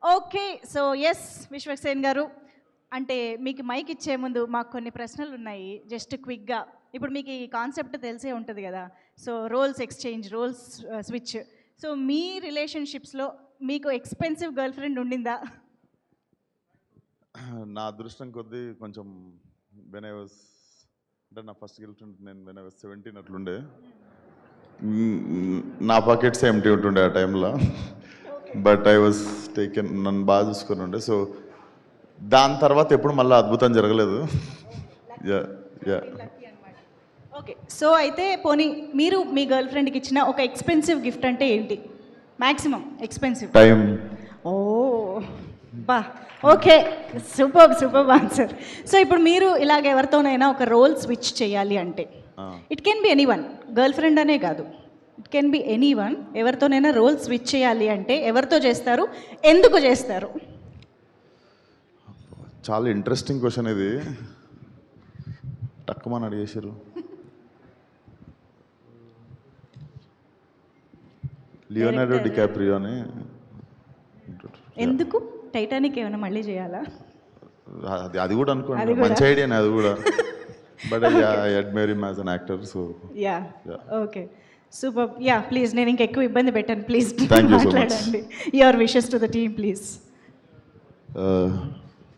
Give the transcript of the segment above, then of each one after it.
Okay. So, yes Vishwaksen గారు. అంటే మీకు మైక్ ఇచ్చే ముందు మాకు కొన్ని ప్రశ్నలున్నాయి. జస్ట్ క్విక్‌గా. ఇప్పుడు మీకు ఈ కాన్సెప్ట్ తెలిసే ఉంటది గదా! So, roles exchange, roles switch. So, మీ రిలేషన్‌షిప్స్‌లో మీకు ఎక్స్‌పెన్సివ్ గర్ల్ ఫ్రెండ్ ఉండిందా? నా అదృష్టం కొద్దీ కొంచెం వెన్ ఐ వాస్ అంటే నా ఫస్ట్ గర్ల్ ఫ్రెండ్ నేను వెన్ ఐ వాస్ 17 అట్లుండే. నా పాకెట్స్ ఎంటీ ఉంటుండే ఆ టైంలో. బట్ ఐ వాజ్ టేకెన్, నన్ను బాగా చూసుకొని ఉండే. సో దాని తర్వాత ఎప్పుడు మళ్ళీ అద్భుతం జరగలేదు. Yeah yeah okay. సో, అయితే పోనీ మీరు మీ గర్ల్ ఫ్రెండ్‌కి ఇచ్చిన ఒక ఎక్స్‌పెన్సివ్ గిఫ్ట్ అంటే ఏంటి? Maximum expensive. టైం. ఓహ్! అబ్బా! ఓకే. Superb answer. సో, ఇప్పుడు మీరు ఇలాగ ఎవరితోనైనా ఒక రోల్ స్విచ్ చేయాలి అంటే, it can be anyone, girl friend అనే కాదు. It can be anyone. ఎవరితోనైనా రోల్ స్విచ్ చేయాలి అంటే ఎవరితో చేస్తారు? ఎందుకు చేస్తారు? చాలా ఇంట్రెస్టింగ్ క్వశ్చన్ ఇది. టక్కుమని అడిగేశారు. లియోనార్డో డికాప్రియో అని. ఎందుకు? టైటానిక్ ఏమైనా మళ్ళీ చేయాలా? అది కూడా అనుకోండి, మంచి ఐడియానే అది కూడా. But I admire him as an actor. So ya okay. Super. Ya please, నేను ఇంకా ఎక్కువ ఇబ్బంది పెట్టాను. ప్లీజ్ మాట్లాడండి. Your wishes to the team please.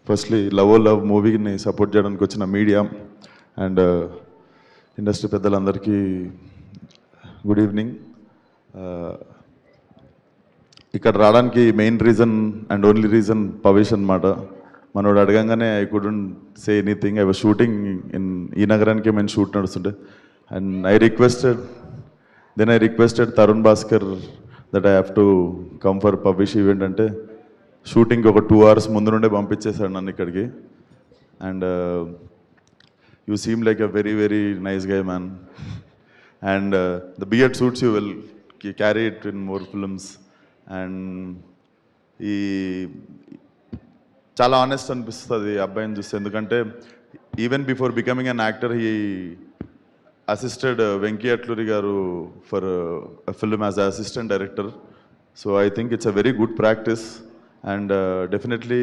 Firstly love మూవీని సపోర్ట్ చేయడానికి వచ్చిన మీడియా అండ్ ఇండస్ట్రీ పెద్దలందరికీ గుడ్ ఈవినింగ్. ఇక్కడ రావడానికి main reason and only reason Pavesh అనమాట. మనోడు అడగంగానే I couldn't say anything. I was shooting in ఈ నగరానికి మేము షూట్ నడుస్తుంటే and I requested Tarun Bhaskar that I have to come for Pavesh event అంటే షూటింగ్ ఒక 2 hours ముందు నుండే పంపించేశాడు నన్ను ఇక్కడికి. And you seem like a very very nice guy man and the beard suits you will carry it in more films. And ఈ చాలా honest అనిపిస్తుంది అబ్బాయిని చూస్తే, ఎందుకంటే even before becoming an actor he assisted Venky Atluri garu for film as a assistant director. So I think it's a very good practice and definitely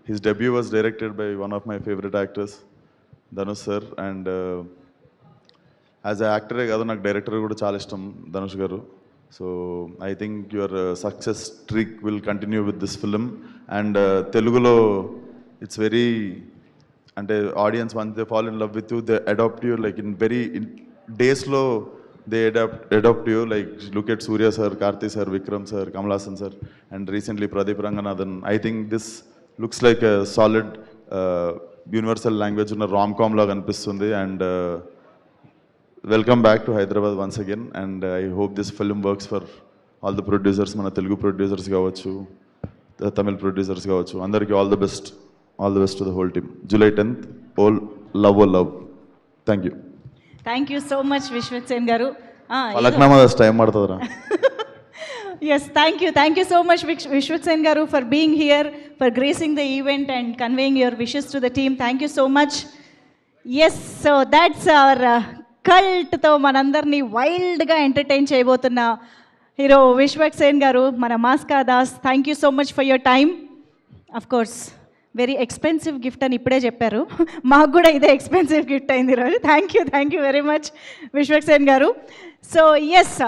his debut was directed by one of my favourite actors Dhanush sir. And as a యాక్టరే కాదు, నాకు director కూడా చాలా ఇష్టం Dhanush garu. So I think your success trick will continue with this film. And తెలుగులో it's very అంటే audience once they fall in love with you, they adapt you like in very డేస్లో they adapt you. Like look at Surya sir, Karthi sir, Vikram sir, Kamal Haasan sir and recently Pradeep Ranganathan. I think this looks like a solid universal language ఉన్న rom com లాగా అనిపిస్తుంది. And welcome back to Hyderabad once again and I hope this film works for all the producers, మన Telugu producers కావచ్చు, Tamil producers కావచ్చు, అందరికీ all the best to the whole team. July 10th, all love. Thank you so much Vishwaksen garu. Falaknuma time పడుతుందిరా. Yes, thank you so much Vishwaksen garu for being here, for gracing the event and conveying your wishes to the team. Thank you so much. Yes, so that's our కల్ట్తో మనందరినీ వైల్డ్గా entertain చేయబోతున్న hero Vishwaksen garu, మన మాస్కా Das. Thank you so much for your time. Of course very expensive gift అని ఇప్పుడే చెప్పారు, మాకు కూడా ఇదే ఎక్స్పెన్సివ్ గిఫ్ట్ అయింది ఈరోజు. Thank you very much Vishwaksen garu. So yes,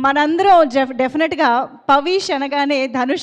మనందరం డెఫినెట్గా పవీష్ అనగానే ధనుష్